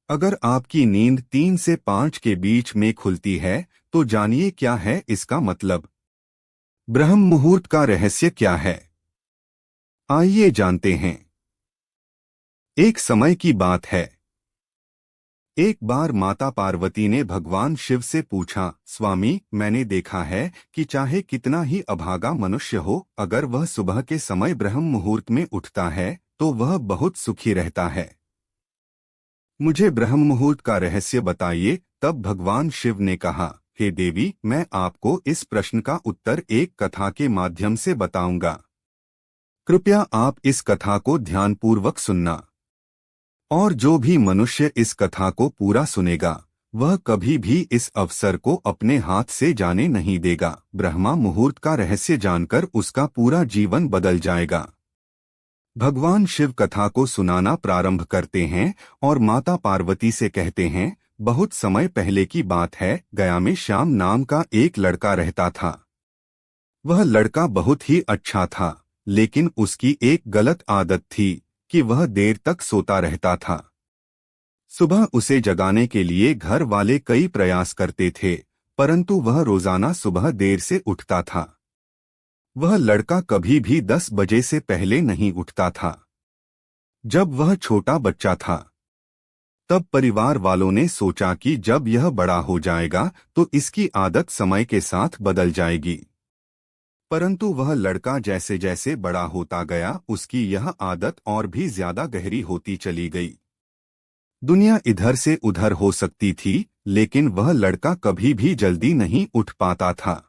अगर आपकी नींद 3 से 5 के बीच में खुलती है तो जानिए क्या है इसका मतलब। ब्रह्म मुहूर्त का रहस्य क्या है, आइए जानते हैं। एक समय की बात है। एक बार माता पार्वती ने भगवान शिव से पूछा, स्वामी, मैंने देखा है कि चाहे कितना ही अभागा मनुष्य हो, अगर वह सुबह के समय ब्रह्म मुहूर्त में उठता है तो वह बहुत सुखी रहता है। मुझे ब्रह्म मुहूर्त का रहस्य बताइए। तब भगवान शिव ने कहा, हे देवी, मैं आपको इस प्रश्न का उत्तर एक कथा के माध्यम से बताऊंगा। कृपया आप इस कथा को ध्यानपूर्वक सुनना। और जो भी मनुष्य इस कथा को पूरा सुनेगा वह कभी भी इस अवसर को अपने हाथ से जाने नहीं देगा। ब्रह्मा मुहूर्त का रहस्य जानकर उसका पूरा जीवन बदल जाएगा। भगवान शिव कथा को सुनाना प्रारंभ करते हैं और माता पार्वती से कहते हैं, बहुत समय पहले की बात है, गया में श्याम नाम का एक लड़का रहता था। वह लड़का बहुत ही अच्छा था, लेकिन उसकी एक गलत आदत थी कि वह देर तक सोता रहता था। सुबह उसे जगाने के लिए घर वाले कई प्रयास करते थे, परंतु वह रोजाना सुबह देर से उठता था। वह लड़का कभी भी 10 बजे से पहले नहीं उठता था। जब वह छोटा बच्चा था तब परिवार वालों ने सोचा कि जब यह बड़ा हो जाएगा तो इसकी आदत समय के साथ बदल जाएगी। परंतु वह लड़का जैसे जैसे बड़ा होता गया उसकी यह आदत और भी ज्यादा गहरी होती चली गई। दुनिया इधर से उधर हो सकती थी, लेकिन वह लड़का कभी भी जल्दी नहीं उठ पाता था।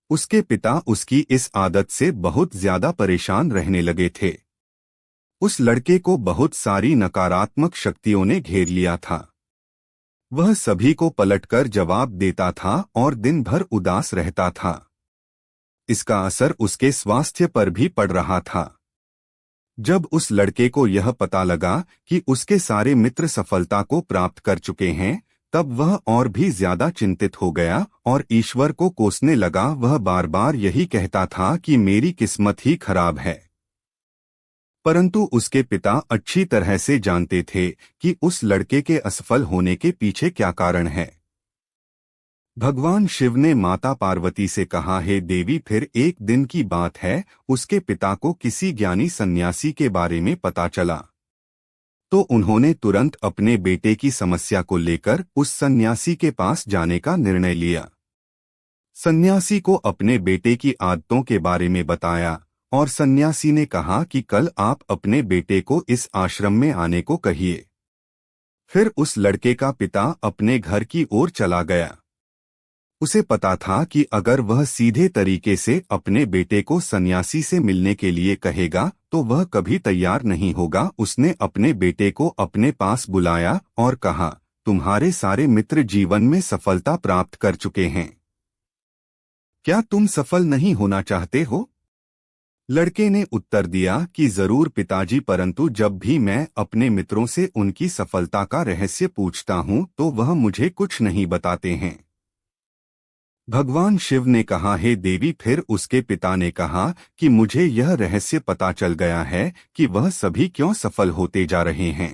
उसके पिता उसकी इस आदत से बहुत ज्यादा परेशान रहने लगे थे। उस लड़के को बहुत सारी नकारात्मक शक्तियों ने घेर लिया था। वह सभी को पलटकर जवाब देता था और दिन भर उदास रहता था। इसका असर उसके स्वास्थ्य पर भी पड़ रहा था। जब उस लड़के को यह पता लगा कि उसके सारे मित्र सफलता को प्राप्त कर चुके हैं, तब वह और भी ज्यादा चिंतित हो गया और ईश्वर को कोसने लगा। वह बार बार यही कहता था कि मेरी किस्मत ही खराब है। परंतु उसके पिता अच्छी तरह से जानते थे कि उस लड़के के असफल होने के पीछे क्या कारण है। भगवान शिव ने माता पार्वती से कहा, हे देवी, फिर एक दिन की बात है, उसके पिता को किसी ज्ञानी सन्यासी के बारे में पता चला। तो उन्होंने तुरंत अपने बेटे की समस्या को लेकर उस सन्यासी के पास जाने का निर्णय लिया। सन्यासी को अपने बेटे की आदतों के बारे में बताया और सन्यासी ने कहा कि कल आप अपने बेटे को इस आश्रम में आने को कहिए। फिर उस लड़के का पिता अपने घर की ओर चला गया। उसे पता था कि अगर वह सीधे तरीके से अपने बेटे को सन्यासी से मिलने के लिए कहेगा तो वह कभी तैयार नहीं होगा। उसने अपने बेटे को अपने पास बुलाया और कहा, तुम्हारे सारे मित्र जीवन में सफलता प्राप्त कर चुके हैं, क्या तुम सफल नहीं होना चाहते हो? लड़के ने उत्तर दिया कि जरूर पिताजी, परंतु जब भी मैं अपने मित्रों से उनकी सफलता का रहस्य पूछता हूं तो वह मुझे कुछ नहीं बताते हैं। भगवान शिव ने कहा, हे देवी, फिर उसके पिता ने कहा कि मुझे यह रहस्य पता चल गया है कि वह सभी क्यों सफल होते जा रहे हैं।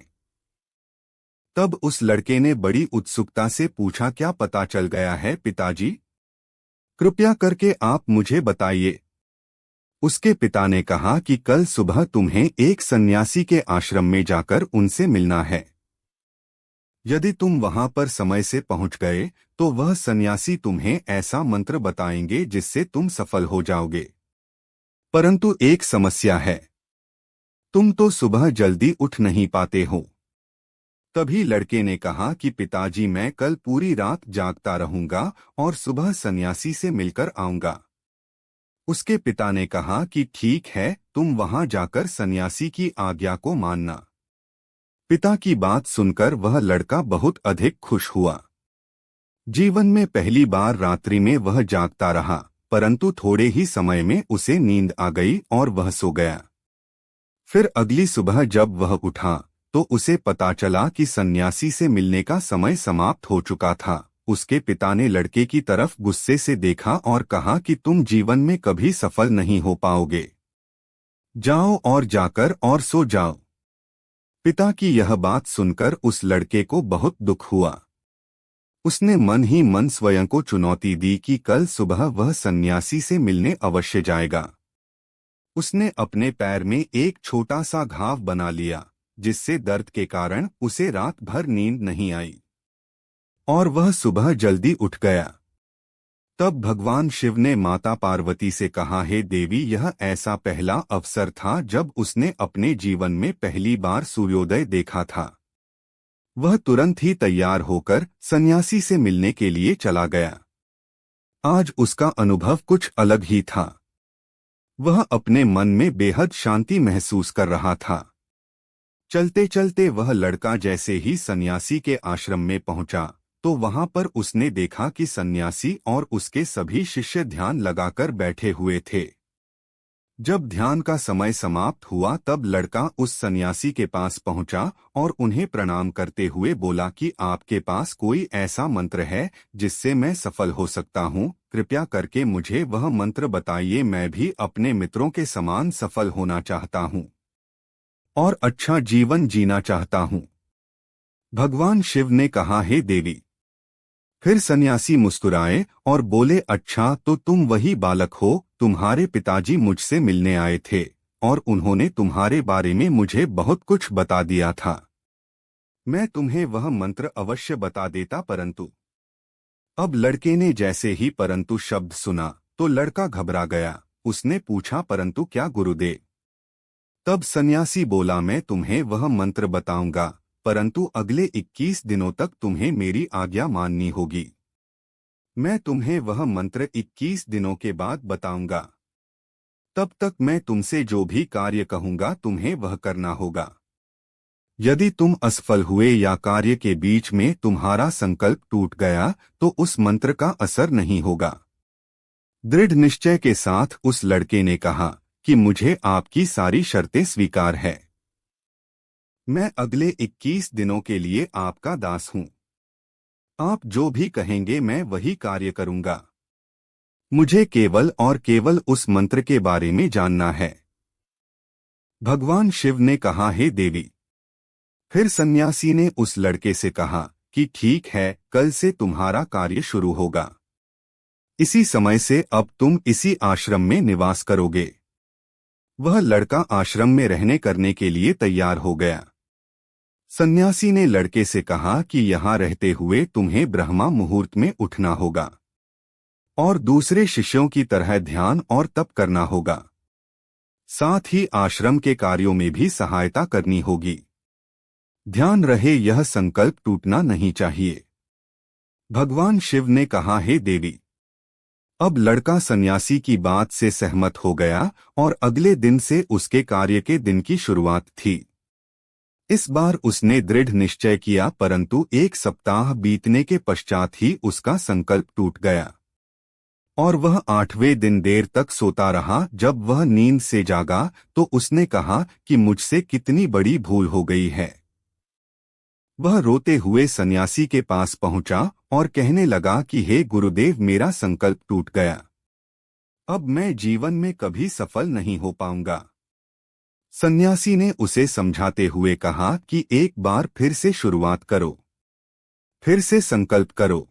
तब उस लड़के ने बड़ी उत्सुकता से पूछा, क्या पता चल गया है पिताजी? कृपया करके आप मुझे बताइए। उसके पिता ने कहा कि कल सुबह तुम्हें एक सन्यासी के आश्रम में जाकर उनसे मिलना है। यदि तुम वहां पर समय से पहुंच गए तो वह सन्यासी तुम्हें ऐसा मंत्र बताएंगे जिससे तुम सफल हो जाओगे। परंतु एक समस्या है, तुम तो सुबह जल्दी उठ नहीं पाते हो। तभी लड़के ने कहा कि पिताजी, मैं कल पूरी रात जागता रहूंगा और सुबह सन्यासी से मिलकर आऊंगा। उसके पिता ने कहा कि ठीक है, तुम वहां जाकर सन्यासी की आज्ञा को मानना। पिता की बात सुनकर वह लड़का बहुत अधिक खुश हुआ। जीवन में पहली बार रात्रि में वह जागता रहा, परंतु थोड़े ही समय में उसे नींद आ गई और वह सो गया। फिर अगली सुबह जब वह उठा तो उसे पता चला कि सन्यासी से मिलने का समय समाप्त हो चुका था। उसके पिता ने लड़के की तरफ गुस्से से देखा और कहा कि तुम जीवन में कभी सफल नहीं हो पाओगे। जाओ और जाकर और सो जाओ। पिता की यह बात सुनकर उस लड़के को बहुत दुख हुआ। उसने मन ही मन स्वयं को चुनौती दी कि कल सुबह वह सन्यासी से मिलने अवश्य जाएगा। उसने अपने पैर में एक छोटा सा घाव बना लिया, जिससे दर्द के कारण उसे रात भर नींद नहीं आई और वह सुबह जल्दी उठ गया। तब भगवान शिव ने माता पार्वती से कहा, हे देवी, यह ऐसा पहला अवसर था जब उसने अपने जीवन में पहली बार सूर्योदय देखा था। वह तुरंत ही तैयार होकर सन्यासी से मिलने के लिए चला गया। आज उसका अनुभव कुछ अलग ही था। वह अपने मन में बेहद शांति महसूस कर रहा था। चलते चलते वह लड़का जैसे ही सन्यासी के आश्रम में पहुंचा तो वहां पर उसने देखा कि सन्यासी और उसके सभी शिष्य ध्यान लगाकर बैठे हुए थे। जब ध्यान का समय समाप्त हुआ तब लड़का उस सन्यासी के पास पहुंचा और उन्हें प्रणाम करते हुए बोला कि आपके पास कोई ऐसा मंत्र है जिससे मैं सफल हो सकता हूं? कृपया करके मुझे वह मंत्र बताइए। मैं भी अपने मित्रों के समान सफल होना चाहता हूं और अच्छा जीवन जीना चाहता हूं। भगवान शिव ने कहा, हे देवी। फिर सन्यासी मुस्कुराए और बोले, अच्छा तो तुम वही बालक हो। तुम्हारे पिताजी मुझसे मिलने आए थे और उन्होंने तुम्हारे बारे में मुझे बहुत कुछ बता दिया था। मैं तुम्हें वह मंत्र अवश्य बता देता, परंतु। अब लड़के ने जैसे ही परंतु शब्द सुना तो लड़का घबरा गया। उसने पूछा, परंतु क्या गुरुदेव? तब सन्यासी बोला, मैं तुम्हें वह मंत्र बताऊंगा, परंतु अगले 21 दिनों तक तुम्हें मेरी आज्ञा माननी होगी। मैं तुम्हें वह मंत्र 21 दिनों के बाद बताऊंगा। तब तक मैं तुमसे जो भी कार्य कहूंगा तुम्हें वह करना होगा। यदि तुम असफल हुए या कार्य के बीच में तुम्हारा संकल्प टूट गया तो उस मंत्र का असर नहीं होगा। दृढ़ निश्चय के साथ उस लड़के ने कहा कि मुझे आपकी सारी शर्तें स्वीकार है। मैं अगले 21 दिनों के लिए आपका दास हूं। आप जो भी कहेंगे मैं वही कार्य करूंगा। मुझे केवल और केवल उस मंत्र के बारे में जानना है। भगवान शिव ने कहा, हे देवी। फिर सन्यासी ने उस लड़के से कहा कि ठीक है, कल से तुम्हारा कार्य शुरू होगा। इसी समय से अब तुम इसी आश्रम में निवास करोगे। वह लड़का आश्रम में रहने करने के लिए तैयार हो गया। सन्यासी ने लड़के से कहा कि यहाँ रहते हुए तुम्हें ब्रह्मा मुहूर्त में उठना होगा और दूसरे शिष्यों की तरह ध्यान और तप करना होगा। साथ ही आश्रम के कार्यों में भी सहायता करनी होगी। ध्यान रहे, यह संकल्प टूटना नहीं चाहिए। भगवान शिव ने कहा, हे देवी। अब लड़का सन्यासी की बात से सहमत हो गया और अगले दिन से उसके कार्य के दिन की शुरुआत थी। इस बार उसने दृढ़ निश्चय किया, परंतु 1 सप्ताह बीतने के पश्चात ही उसका संकल्प टूट गया और वह 8वें दिन देर तक सोता रहा। जब वह नींद से जागा तो उसने कहा कि मुझसे कितनी बड़ी भूल हो गई है। वह रोते हुए सन्यासी के पास पहुंचा और कहने लगा कि हे गुरुदेव, मेरा संकल्प टूट गया। अब मैं जीवन में कभी सफल नहीं हो पाऊंगा। सन्यासी ने उसे समझाते हुए कहा कि एक बार फिर से शुरुआत करो, फिर से संकल्प करो।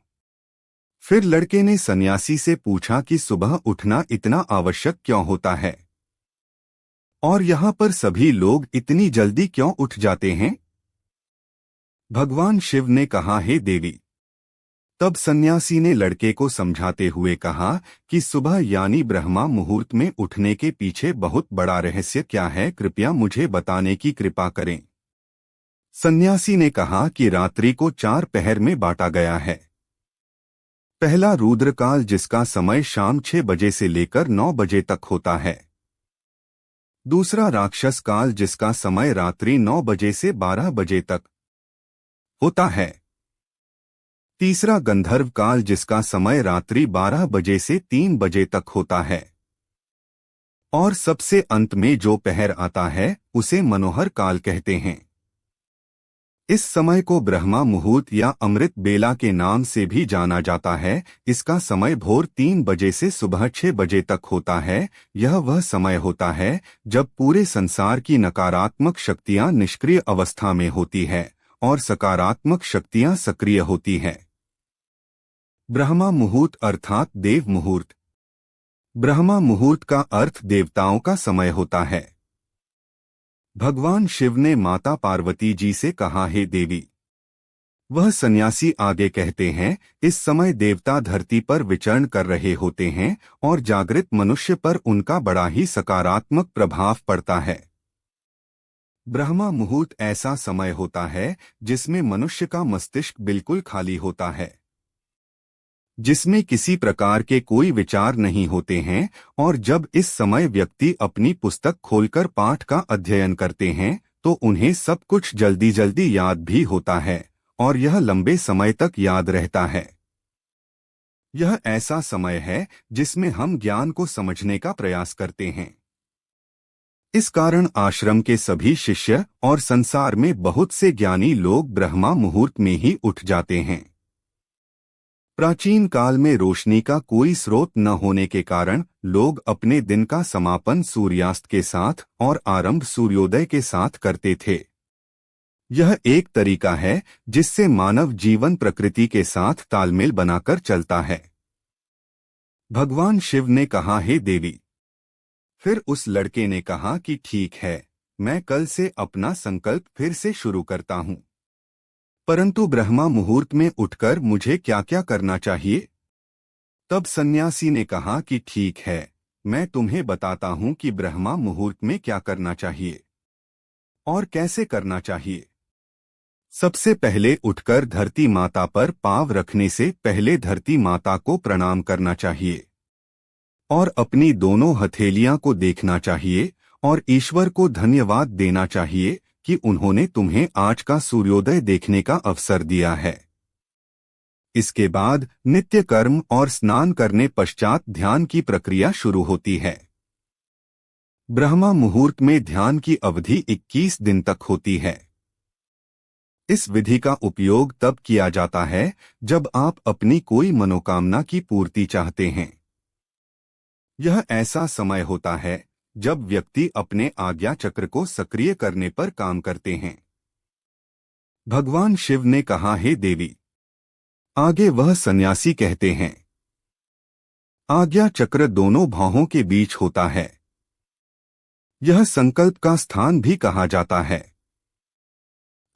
फिर लड़के ने सन्यासी से पूछा कि सुबह उठना इतना आवश्यक क्यों होता है और यहाँ पर सभी लोग इतनी जल्दी क्यों उठ जाते हैं? भगवान शिव ने कहा, हे देवी। तब सन्यासी ने लड़के को समझाते हुए कहा कि सुबह यानी ब्रह्मा मुहूर्त में उठने के पीछे बहुत बड़ा रहस्य क्या है, कृपया मुझे बताने की कृपा करें। सन्यासी ने कहा कि रात्रि को 4 पहर में बांटा गया है। पहला रुद्रकाल, जिसका समय शाम 6 बजे से लेकर 9 बजे तक होता है। दूसरा राक्षस काल, जिसका समय रात्रि 9 बजे से 12 बजे तक होता है। तीसरा गंधर्व काल, जिसका समय रात्रि 12 बजे से 3 बजे तक होता है। और सबसे अंत में जो पहर आता है उसे मनोहर काल कहते हैं। इस समय को ब्रह्मा मुहूर्त या अमृत बेला के नाम से भी जाना जाता है। इसका समय भोर 3 बजे से सुबह 6 बजे तक होता है। यह वह समय होता है जब पूरे संसार की नकारात्मक शक्तियां निष्क्रिय अवस्था में होती है और सकारात्मक शक्तियां सक्रिय होती है। ब्रह्मा मुहूर्त अर्थात देव मुहूर्त। ब्रह्मा मुहूर्त का अर्थ देवताओं का समय होता है। भगवान शिव ने माता पार्वती जी से कहा, हे देवी। वह सन्यासी आगे कहते हैं, इस समय देवता धरती पर विचरण कर रहे होते हैं और जागृत मनुष्य पर उनका बड़ा ही सकारात्मक प्रभाव पड़ता है। ब्रह्मा मुहूर्त ऐसा समय होता है जिसमें मनुष्य का मस्तिष्क बिल्कुल खाली होता है, जिसमें किसी प्रकार के कोई विचार नहीं होते हैं, और जब इस समय व्यक्ति अपनी पुस्तक खोलकर पाठ का अध्ययन करते हैं तो उन्हें सब कुछ जल्दी जल्दी याद भी होता है और यह लंबे समय तक याद रहता है। यह ऐसा समय है जिसमें हम ज्ञान को समझने का प्रयास करते हैं। इस कारण आश्रम के सभी शिष्य और संसार में बहुत से ज्ञानी लोग ब्रह्मा मुहूर्त में ही उठ जाते हैं। प्राचीन काल में रोशनी का कोई स्रोत न होने के कारण लोग अपने दिन का समापन सूर्यास्त के साथ और आरंभ सूर्योदय के साथ करते थे। यह एक तरीका है जिससे मानव जीवन प्रकृति के साथ तालमेल बनाकर चलता है। भगवान शिव ने कहा, हे देवी। फिर उस लड़के ने कहा कि ठीक है, मैं कल से अपना संकल्प फिर से शुरू करता हूँ। परंतु ब्रह्मा मुहूर्त में उठकर मुझे क्या क्या करना चाहिए? तब सन्यासी ने कहा कि ठीक है, मैं तुम्हें बताता हूँ कि ब्रह्मा मुहूर्त में क्या करना चाहिए और कैसे करना चाहिए। सबसे पहले उठकर धरती माता पर पाँव रखने से पहले धरती माता को प्रणाम करना चाहिए और अपनी दोनों हथेलियां को देखना चाहिए और ईश्वर को धन्यवाद देना चाहिए कि उन्होंने तुम्हें आज का सूर्योदय देखने का अवसर दिया है। इसके बाद नित्य कर्म और स्नान करने पश्चात ध्यान की प्रक्रिया शुरू होती है। ब्रह्मा मुहूर्त में ध्यान की अवधि 21 दिन तक होती है। इस विधि का उपयोग तब किया जाता है जब आप अपनी कोई मनोकामना की पूर्ति चाहते हैं। यह ऐसा समय होता है जब व्यक्ति अपने आज्ञा चक्र को सक्रिय करने पर काम करते हैं। भगवान शिव ने कहा, हे देवी। आगे वह सन्यासी कहते हैं, आज्ञा चक्र दोनों भौहों के बीच होता है। यह संकल्प का स्थान भी कहा जाता है।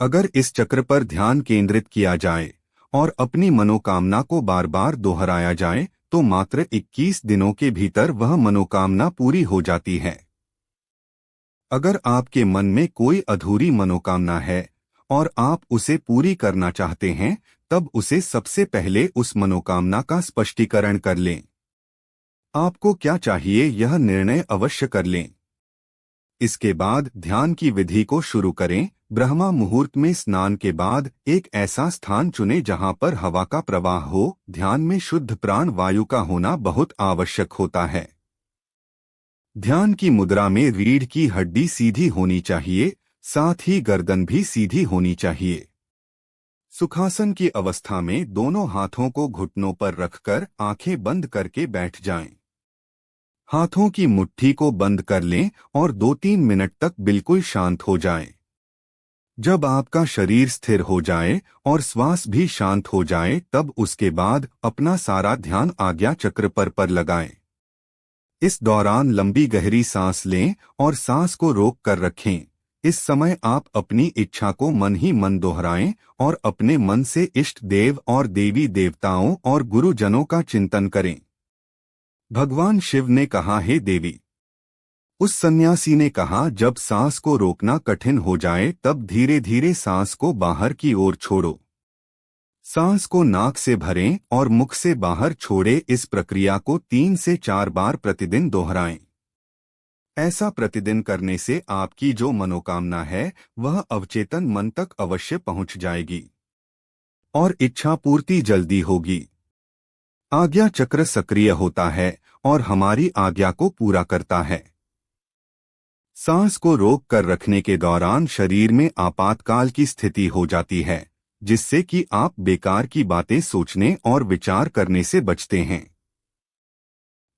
अगर इस चक्र पर ध्यान केंद्रित किया जाए और अपनी मनोकामना को बार बार दोहराया जाए तो मात्र 21 दिनों के भीतर वह मनोकामना पूरी हो जाती है। अगर आपके मन में कोई अधूरी मनोकामना है और आप उसे पूरी करना चाहते हैं, तब उसे सबसे पहले उस मनोकामना का स्पष्टीकरण कर लें। आपको क्या चाहिए यह निर्णय अवश्य कर लें। इसके बाद ध्यान की विधि को शुरू करें। ब्रह्मा मुहूर्त में स्नान के बाद एक ऐसा स्थान चुनें जहां पर हवा का प्रवाह हो। ध्यान में शुद्ध प्राण वायु का होना बहुत आवश्यक होता है। ध्यान की मुद्रा में रीढ़ की हड्डी सीधी होनी चाहिए, साथ ही गर्दन भी सीधी होनी चाहिए। सुखासन की अवस्था में दोनों हाथों को घुटनों पर रखकर आंखें बंद करके बैठ जाएं। हाथों की मुट्ठी को बंद कर लें और 2-3 मिनट तक बिल्कुल शांत हो जाएं। जब आपका शरीर स्थिर हो जाए और श्वास भी शांत हो जाए, तब उसके बाद अपना सारा ध्यान आज्ञा चक्र पर लगाएं। इस दौरान लंबी गहरी सांस लें और सांस को रोक कर रखें। इस समय आप अपनी इच्छा को मन ही मन दोहराएं और अपने मन से इष्ट देव और देवी देवताओं और गुरुजनों का चिंतन करें। भगवान शिव ने कहा, हे देवी। उस सन्यासी ने कहा, जब सांस को रोकना कठिन हो जाए तब धीरे धीरे सांस को बाहर की ओर छोड़ो। सांस को नाक से भरें और मुख से बाहर छोड़ें। इस प्रक्रिया को 3 से 4 बार प्रतिदिन दोहराएं। ऐसा प्रतिदिन करने से आपकी जो मनोकामना है वह अवचेतन मन तक अवश्य पहुंच जाएगी और इच्छा पूर्ति जल्दी होगी। आज्ञा चक्र सक्रिय होता है और हमारी आज्ञा को पूरा करता है। सांस को रोक कर रखने के दौरान शरीर में आपातकाल की स्थिति हो जाती है, जिससे कि आप बेकार की बातें सोचने और विचार करने से बचते हैं।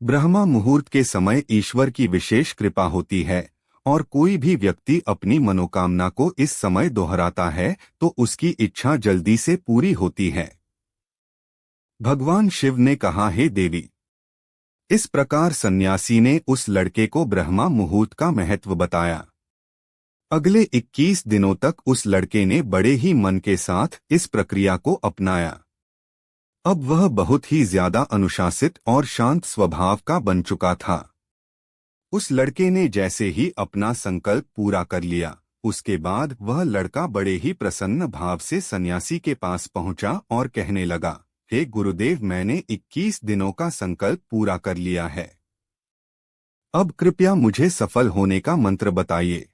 ब्रह्मा मुहूर्त के समय ईश्वर की विशेष कृपा होती है और कोई भी व्यक्ति अपनी मनोकामना को इस समय दोहराता है तो उसकी इच्छा जल्दी से पूरी होती है। भगवान शिव ने कहा, हे देवी। इस प्रकार सन्यासी ने उस लड़के को ब्रह्मा मुहूर्त का महत्व बताया। अगले 21 दिनों तक उस लड़के ने बड़े ही मन के साथ इस प्रक्रिया को अपनाया। अब वह बहुत ही ज्यादा अनुशासित और शांत स्वभाव का बन चुका था। उस लड़के ने जैसे ही अपना संकल्प पूरा कर लिया, उसके बाद वह लड़का बड़े ही प्रसन्न भाव से सन्यासी के पास पहुंचा और कहने लगा, हे गुरुदेव, मैंने 21 दिनों का संकल्प पूरा कर लिया है। अब कृपया मुझे सफल होने का मंत्र बताइए।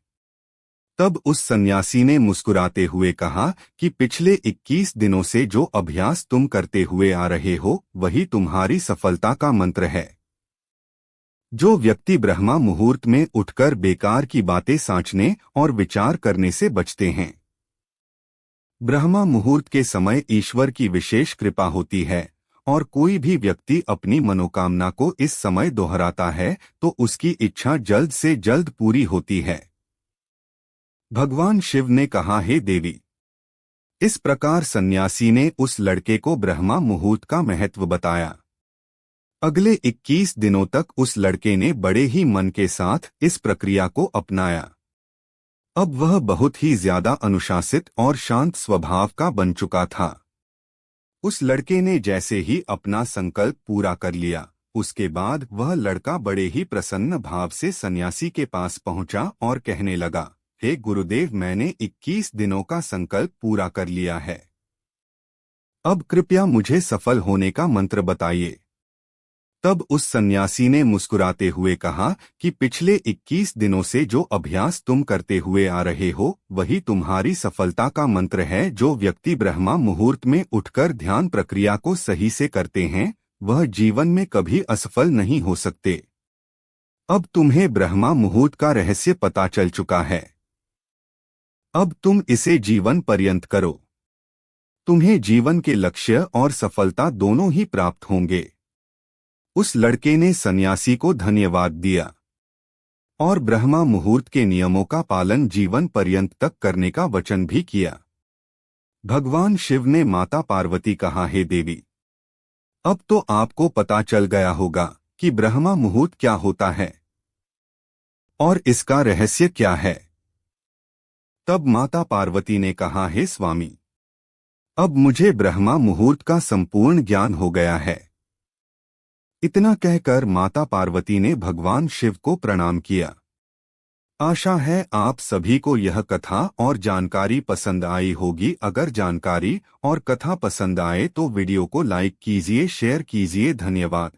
तब उस सन्यासी ने मुस्कुराते हुए कहा कि पिछले 21 दिनों से जो अभ्यास तुम करते हुए आ रहे हो, वही तुम्हारी सफलता का मंत्र है। जो व्यक्ति ब्रह्मा मुहूर्त में उठकर बेकार की बातें सोचने और विचार करने से बचते हैं। ब्रह्मा मुहूर्त के समय ईश्वर की विशेष कृपा होती है और कोई भी व्यक्ति अपनी मनोकामना को इस समय दोहराता है तो उसकी इच्छा जल्द से जल्द पूरी होती है। भगवान शिव ने कहा, हे देवी। इस प्रकार सन्यासी ने उस लड़के को ब्रह्मा मुहूर्त का महत्व बताया। अगले 21 दिनों तक उस लड़के ने बड़े ही मन के साथ इस प्रक्रिया को अपनाया। अब वह बहुत ही ज्यादा अनुशासित और शांत स्वभाव का बन चुका था। उस लड़के ने जैसे ही अपना संकल्प पूरा कर लिया, उसके बाद वह लड़का बड़े ही प्रसन्न भाव से सन्यासी के पास पहुंचा और कहने लगा, हे गुरुदेव, मैंने 21 दिनों का संकल्प पूरा कर लिया है। अब कृपया मुझे सफल होने का मंत्र बताइए। तब उस सन्यासी ने मुस्कुराते हुए कहा कि पिछले 21 दिनों से जो अभ्यास तुम करते हुए आ रहे हो, वही तुम्हारी सफलता का मंत्र है। जो व्यक्ति ब्रह्मा मुहूर्त में उठकर ध्यान प्रक्रिया को सही से करते हैं, वह जीवन में कभी असफल नहीं हो सकते। अब तुम्हें ब्रह्मा मुहूर्त का रहस्य पता चल चुका है। अब तुम इसे जीवन पर्यंत करो। तुम्हें जीवन के लक्ष्य और सफलता दोनों ही प्राप्त होंगे। उस लड़के ने सन्यासी को धन्यवाद दिया और ब्रह्मा मुहूर्त के नियमों का पालन जीवन पर्यंत तक करने का वचन भी किया। भगवान शिव ने माता पार्वती कहा, हे देवी, अब तो आपको पता चल गया होगा कि ब्रह्मा मुहूर्त क्या होता है और इसका रहस्य क्या है। तब माता पार्वती ने कहा, हे स्वामी, अब मुझे ब्रह्मा मुहूर्त का संपूर्ण ज्ञान हो गया है। इतना कहकर माता पार्वती ने भगवान शिव को प्रणाम किया। आशा है आप सभी को यह कथा और जानकारी पसंद आई होगी। अगर जानकारी और कथा पसंद आए तो वीडियो को लाइक कीजिए, शेयर कीजिए। धन्यवाद।